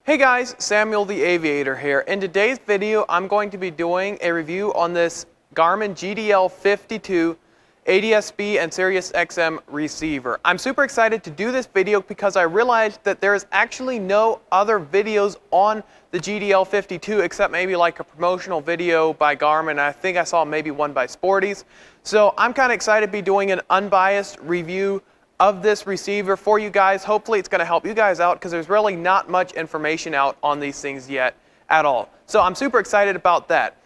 Hey guys, Samuel the Aviator here. In today's video, I'm going to be doing a review on this Garmin GDL52 ADSB and Sirius XM receiver. I'm super excited to do this video because I realized that there is actually no other videos on the GDL52 except maybe like a promotional video by Garmin. I think I saw maybe one by Sporties. So I'm kind of excited to be doing an unbiased review of this receiver for you guys. Hopefully it's going to help you guys out because there's really not much information out on these things yet at all. So I'm super excited about that.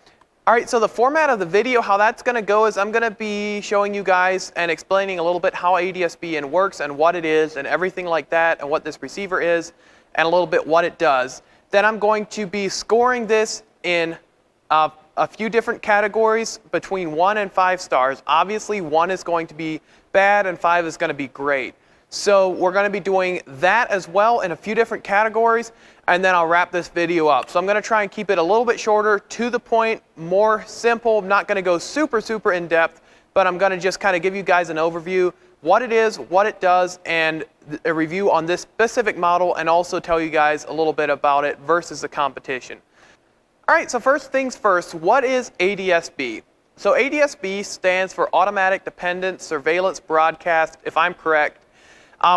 Alright, so the format of the video, how that's going to go is I'm going to be showing you guys and explaining a little bit how ADSB works and what it is and everything like that and what this receiver is and a little bit what it does. Then I'm going to be scoring this in a few different categories between 1 and 5 stars. Obviously 1 is going to be bad and 5 is going to be great. So we're going to be doing that as well in a few different categories, and then I'll wrap this video up. So I'm going to try and keep it a little bit shorter, to the point, more simple. I'm not going to go super in depth, but I'm going to just kind of give you guys an overview, what it is, what it does, and a review on this specific model, and also tell you guys a little bit about it versus the competition. Alright, so first things first, what is ADSB? So ADSB stands for Automatic Dependent Surveillance Broadcast, if I'm correct,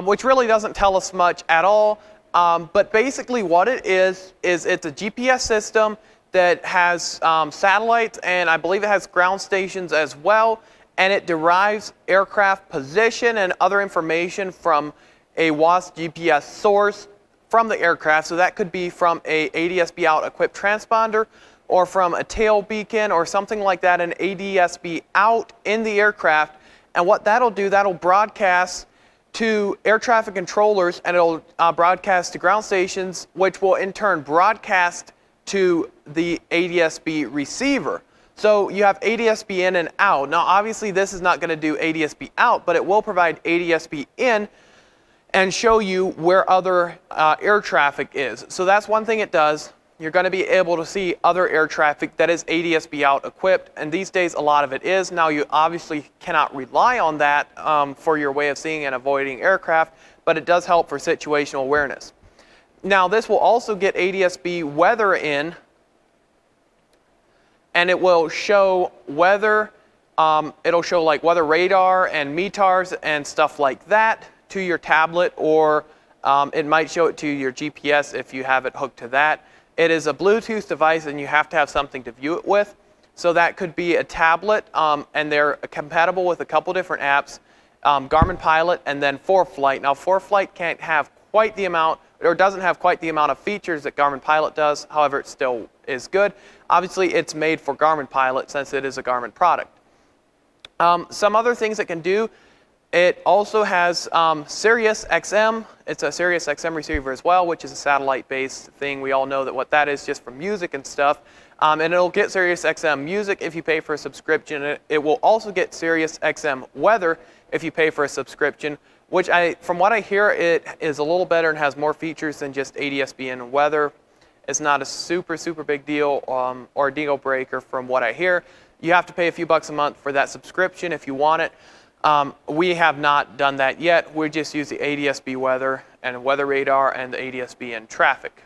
which really doesn't tell us much at all. But basically what it is it's a GPS system that has satellites, and I believe it has ground stations as well, and it derives aircraft position and other information from a WAAS GPS source from the aircraft. So that could be from a ADSB out equipped transponder, or from a tail beacon or something like that, an ADSB out in the aircraft. And what that'll do, that'll broadcast to air traffic controllers, and it'll broadcast to ground stations, which will in turn broadcast to the ADSB receiver. So you have ADSB in and out. Now obviously this is not going to do ADSB out, but it will provide ADSB in and show you where other air traffic is. So that's one thing it does. You're going to be able to see other air traffic that is ADSB out equipped, and these days a lot of it is. Now you obviously cannot rely on that for your way of seeing and avoiding aircraft, but it does help for situational awareness. Now this will also get ADSB weather in, and it will show weather. It'll show like weather radar and METARs and stuff like that to your tablet, or it might show it to your GPS if you have it hooked to that. It is a Bluetooth device, and you have to have something to view it with. So that could be a tablet, and they're compatible with a couple different apps, Garmin Pilot and then ForeFlight. Now ForeFlight can't have quite the amount, or doesn't have quite the amount of features that Garmin Pilot does. However, it still is good. Obviously it's made for Garmin Pilot since it is a Garmin product. Some other things it can do, it also has Sirius XM. It's a Sirius XM receiver as well, which is a satellite-based thing. We all know that what that is, just for music and stuff. And it'll get Sirius XM music if you pay for a subscription. It will also get Sirius XM weather if you pay for a subscription, which from what I hear, it is a little better and has more features than just ADSB and weather. It's not a super big deal or a deal breaker from what I hear. You have to pay a few bucks a month for that subscription if you want it. We have not done that yet. We just use the ADSB weather and weather radar and the ADSB in traffic.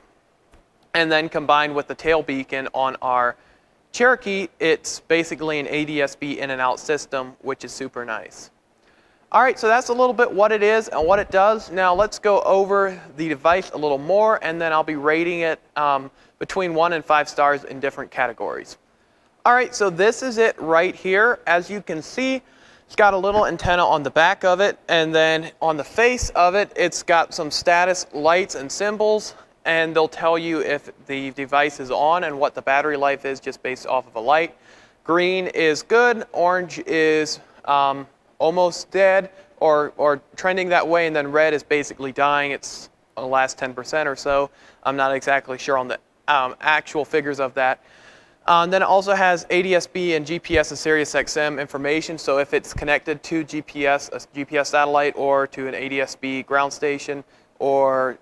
And then combined with the tail beacon on our Cherokee, it's basically an ADSB in and out system, which is super nice. Alright, so that's a little bit what it is and what it does. Now let's go over the device a little more, and then I'll be rating it between 1 and 5 stars in different categories. Alright, so this is it right here. As you can see, it's got a little antenna on the back of it, and then on the face of it, it's got some status lights and symbols, and they'll tell you if the device is on and what the battery life is just based off of a light. Green is good, orange is almost dead or trending that way, and then red is basically dying. It's the last 10% or so. I'm not exactly sure on the actual figures of that. And then it also has ADSB and GPS and Sirius XM information. So if it's connected to GPS, a GPS satellite, or to an ADSB ground station, or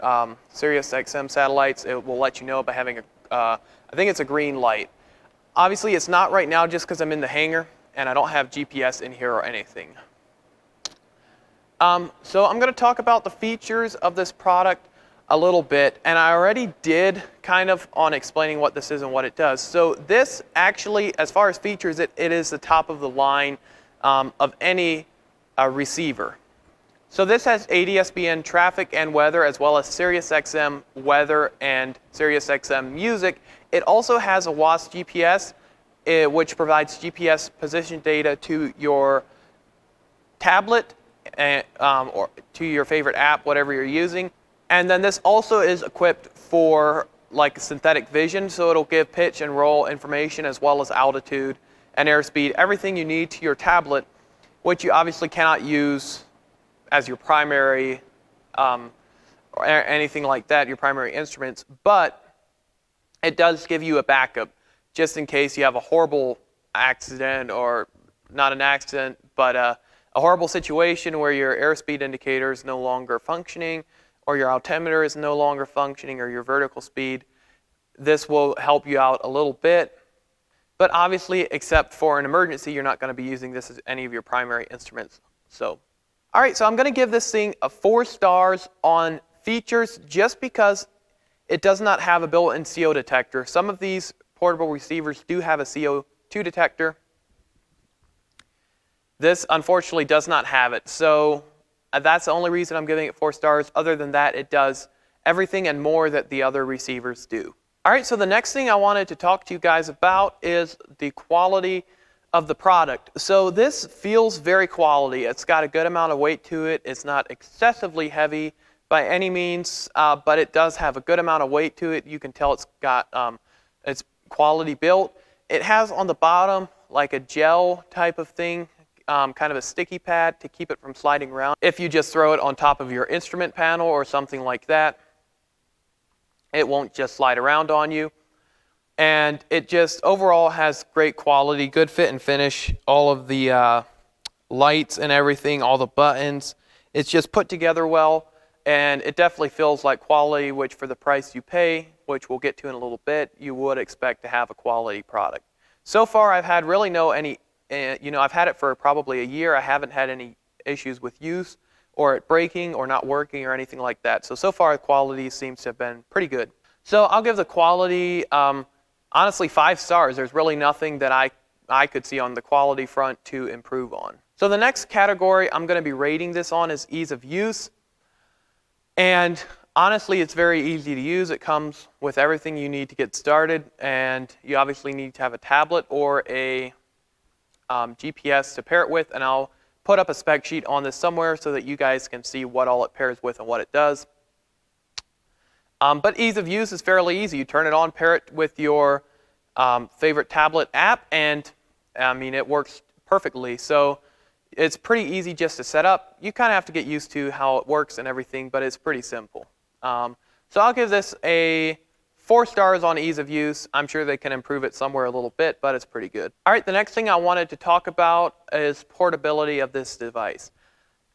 Sirius XM satellites, it will let you know by having I think it's a green light. Obviously it's not right now just because I'm in the hangar and I don't have GPS in here or anything. So I'm going to talk about the features of this product. a little bit, and I already did kind of on explaining what this is and what it does. So this actually, as far as features, it is the top of the line of any receiver. So this has ADSB traffic and weather, as well as Sirius XM weather and Sirius XM music. It also has a WAS GPS, which provides GPS position data to your tablet or to your favorite app, whatever you're using. And then this also is equipped for like synthetic vision, so it'll give pitch and roll information as well as altitude and airspeed, everything you need to your tablet, which you obviously cannot use as your primary or anything like that, your primary instruments, but it does give you a backup just in case you have a horrible accident, or not an accident, but a horrible situation where your airspeed indicator is no longer functioning, or your altimeter is no longer functioning, or your vertical speed. This will help you out a little bit, but obviously, except for an emergency, you're not going to be using this as any of your primary instruments. So, all right, so I'm going to give this thing a 4 stars on features just because it does not have a built-in CO detector. Some of these portable receivers do have a CO2 detector. This, unfortunately, does not have it. So that's the only reason I'm giving it 4 stars. Other than that, it does everything and more that the other receivers do. All right, so the next thing I wanted to talk to you guys about is the quality of the product. So this feels very quality. It's got a good amount of weight to it. It's not excessively heavy by any means, but it does have a good amount of weight to it. You can tell it's got it's quality built. It has on the bottom like a gel type of thing, kind of a sticky pad to keep it from sliding around. If you just throw it on top of your instrument panel or something like that, it won't just slide around on you. And it just overall has great quality, good fit and finish, all of the lights and everything, all the buttons. It's just put together well, and it definitely feels like quality, which for the price you pay, which we'll get to in a little bit, you would expect to have a quality product. So far, I've had really I've had it for probably a year. I haven't had any issues with use or it breaking or not working or anything like that. So far, the quality seems to have been pretty good. So I'll give the quality, honestly, 5 stars. There's really nothing that I could see on the quality front to improve on. So the next category I'm going to be rating this on is ease of use. And honestly, it's very easy to use. It comes with everything you need to get started. And you obviously need to have a tablet or a GPS to pair it with. And I'll put up a spec sheet on this somewhere so that you guys can see what all it pairs with and what it does. But ease of use is fairly easy. You turn it on, pair it with your favorite tablet app, and I mean, it works perfectly. So it's pretty easy just to set up. You kind of have to get used to how it works and everything, but it's pretty simple. So I'll give this a 4 stars on ease of use. I'm sure they can improve it somewhere a little bit, but it's pretty good. All right, the next thing I wanted to talk about is portability of this device.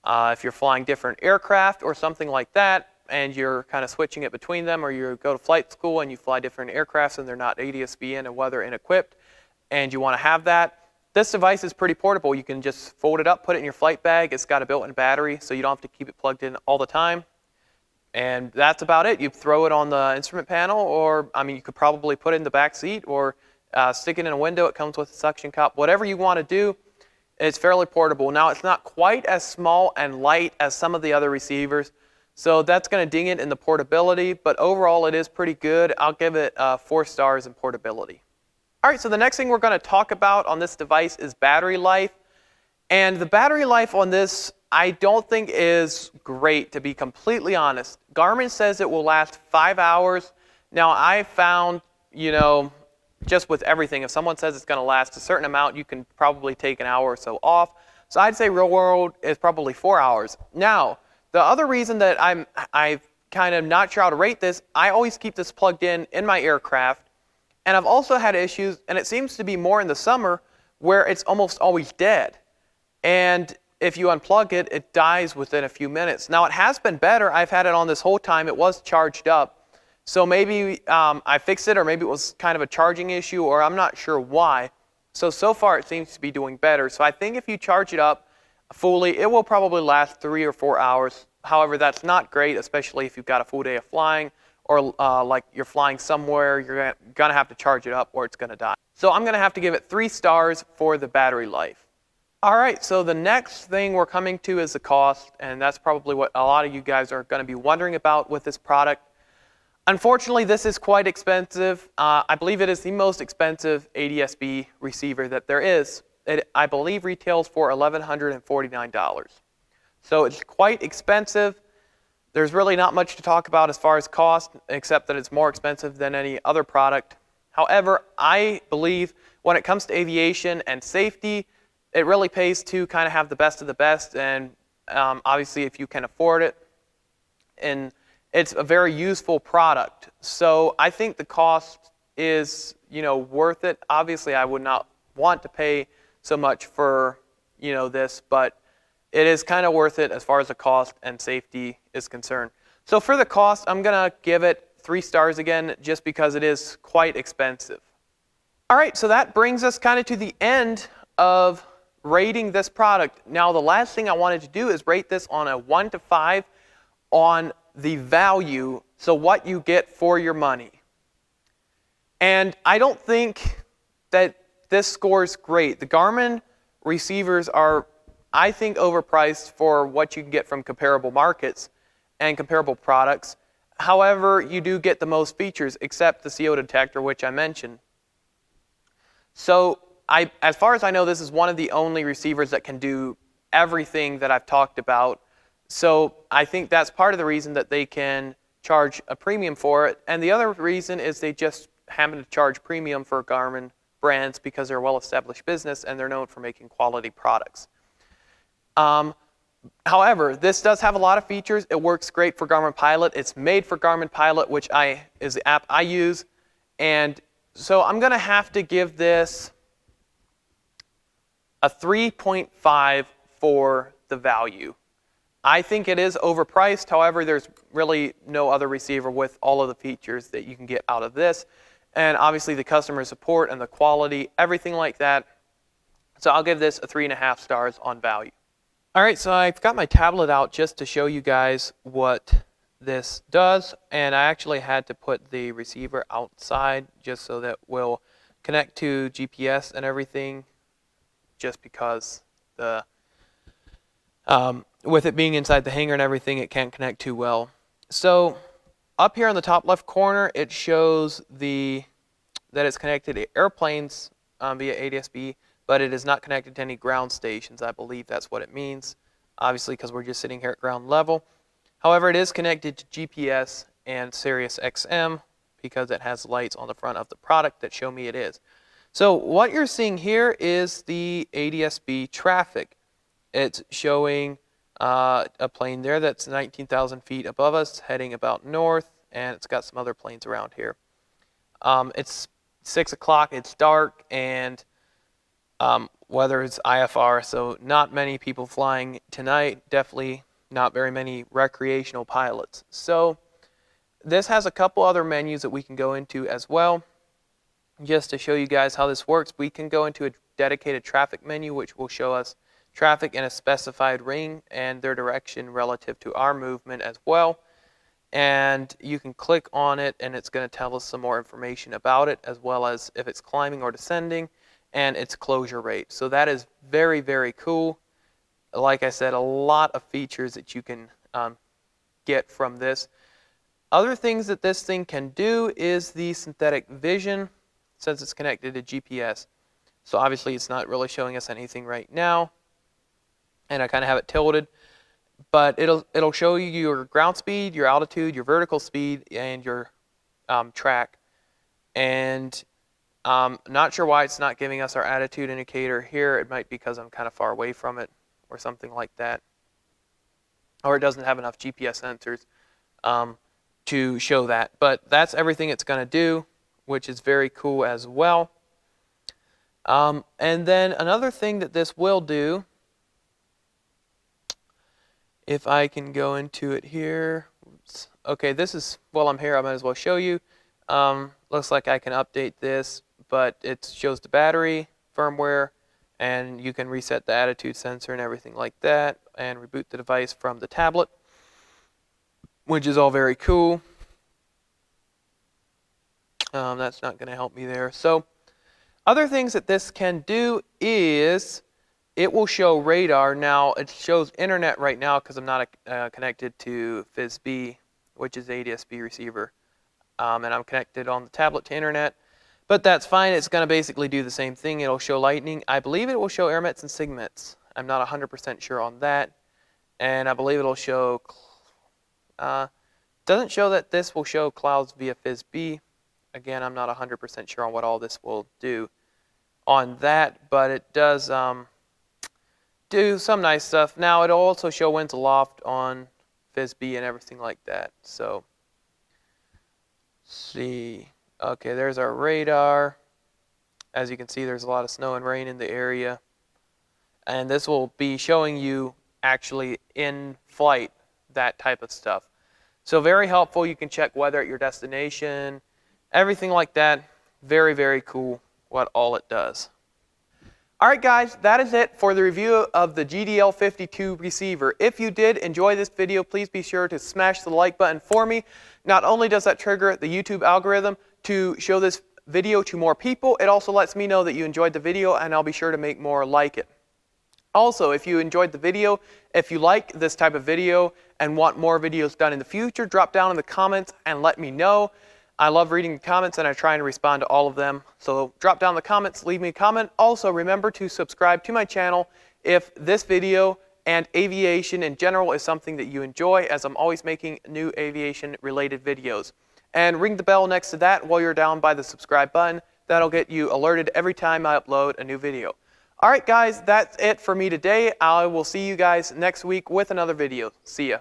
If you're flying different aircraft or something like that, and you're kind of switching it between them, or you go to flight school and you fly different aircrafts and they're not ADSB and weather and equipped, and you want to have that, this device is pretty portable. You can just fold it up, put it in your flight bag. It's got a built-in battery, so you don't have to keep it plugged in all the time. And that's about it. You throw it on the instrument panel, or I mean, you could probably put it in the back seat or stick it in a window. It comes with a suction cup. Whatever you want to do, it's fairly portable. Now, it's not quite as small and light as some of the other receivers, so that's going to ding it in the portability, but overall it is pretty good. I'll give it 4 stars in portability. All right, so the next thing we're going to talk about on this device is battery life. And the battery life on this, I don't think is great, to be completely honest. Garmin says it will last 5 hours. Now, I found, just with everything, if someone says it's going to last a certain amount, you can probably take an hour or so off. So I'd say real world is probably 4 hours. Now, the other reason that I'm kind of not sure how to rate this, I always keep this plugged in my aircraft. And I've also had issues, and it seems to be more in the summer, where it's almost always dead. And if you unplug it, it dies within a few minutes. Now, it has been better. I've had it on this whole time. It was charged up. So maybe I fixed it, or maybe it was kind of a charging issue, or I'm not sure why. So far it seems to be doing better. So I think if you charge it up fully, it will probably last 3 or 4 hours However, that's not great, especially if you've got a full day of flying, or like you're flying somewhere, you're gonna have to charge it up or it's gonna die. So I'm gonna have to give it 3 stars for the battery life. All right, so the next thing we're coming to is the cost, and that's probably what a lot of you guys are gonna be wondering about with this product. Unfortunately, this is quite expensive. I believe it is the most expensive ADSB receiver that there is. It, I believe, retails for $1,149. So it's quite expensive. There's really not much to talk about as far as cost, except that it's more expensive than any other product. However, I believe when it comes to aviation and safety, it really pays to kind of have the best of the best, and obviously if you can afford it. And it's a very useful product. So I think the cost is, worth it. Obviously, I would not want to pay so much for, this, but it is kind of worth it as far as the cost and safety is concerned. So for the cost, I'm going to give it 3 stars again, just because it is quite expensive. All right, so that brings us kind of to the end of rating this product. Now, the last thing I wanted to do is rate this on a 1 to 5 on the value, so what you get for your money. And I don't think that this scores great. The Garmin receivers are, I think, overpriced for what you can get from comparable markets and comparable products. However, you do get the most features, except the CO detector, which I mentioned. So, as far as I know, this is one of the only receivers that can do everything that I've talked about. So I think that's part of the reason that they can charge a premium for it. And the other reason is they just happen to charge premium for Garmin brands because they're a well-established business and they're known for making quality products. However, this does have a lot of features. It works great for Garmin Pilot. It's made for Garmin Pilot, which is the app I use. And so I'm going to have to give this a 3.5 for the value. I think it is overpriced. However, there's really no other receiver with all of the features that you can get out of this. And obviously the customer support and the quality, everything like that. So I'll give this a 3.5 stars on value. All right, so I've got my tablet out just to show you guys what this does. And I actually had to put the receiver outside just so that we'll connect to GPS and everything, just because the with it being inside the hangar and everything, it can't connect too well. So up here in the top left corner, it shows that it's connected to airplanes via ADSB, but it is not connected to any ground stations. I believe that's what it means, obviously, because we're just sitting here at ground level. However, it is connected to GPS and Sirius XM because it has lights on the front of the product that show me it is. So what you're seeing here is the ADSB traffic. It's showing a plane there that's 19,000 feet above us, heading about north, and it's got some other planes around here. It's 6 o'clock, it's dark, and weather is IFR, so not many people flying tonight, definitely not very many recreational pilots. So this has a couple other menus that we can go into as well. Just to show you guys how this works, we can go into a dedicated traffic menu, which will show us traffic in a specified ring and their direction relative to our movement as well. And you can click on it and it's going to tell us some more information about it, as well as if it's climbing or descending and its closure rate. So that is very, very cool. Like I said, a lot of features that you can get from this. Other things that this thing can do is the synthetic vision, since it's connected to GPS. So obviously it's not really showing us anything right now. And I kind of have it tilted, but it'll show you your ground speed, your altitude, your vertical speed, and your track. And not sure why it's not giving us our attitude indicator here. It might be because I'm kind of far away from it or something like that. Or it doesn't have enough GPS sensors to show that. But that's everything it's going to do, which is very cool as well. And then another thing that this will do, if I can go into it here. Oops. Okay, this is, while I'm here, I might as well show you. Looks like I can update this, but it shows the battery, firmware, and you can reset the attitude sensor and everything like that, and reboot the device from the tablet. which is all very cool. That's not going to help me there. So other things that this can do is it will show radar. Now it shows internet right now because I'm not connected to FSB, which is ADSB receiver, and I'm connected on the tablet to internet. But that's fine. It's going to basically do the same thing. It'll show lightning. I believe it will show airmets and sigmets. I'm not 100% sure on that. And I believe it'll show, doesn't show that this will show clouds via FSB. Again, I'm not 100% sure on what all this will do on that, but it does do some nice stuff. Now, it'll also show winds aloft on FSB and everything like that. So, let's see. Okay, there's our radar. As you can see, there's a lot of snow and rain in the area. And this will be showing you actually in flight, that type of stuff. So very helpful. You can check weather at your destination, everything like that. Very, very cool what all it does. All right, guys, that is it for the review of the GDL52 receiver. If you did enjoy this video, please be sure to smash the like button for me. Not only does that trigger the YouTube algorithm to show this video to more people, it also lets me know that you enjoyed the video, and I'll be sure to make more like it. Also, if you enjoyed the video, if you like this type of video and want more videos done in the future, drop down in the comments and let me know. I love reading the comments and I try and respond to all of them. So drop down in the comments, leave me a comment. Also, remember to subscribe to my channel if this video and aviation in general is something that you enjoy, as I'm always making new aviation related videos. And ring the bell next to that while you're down by the subscribe button. That'll get you alerted every time I upload a new video. All right, guys, that's it for me today. I will see you guys next week with another video. See ya.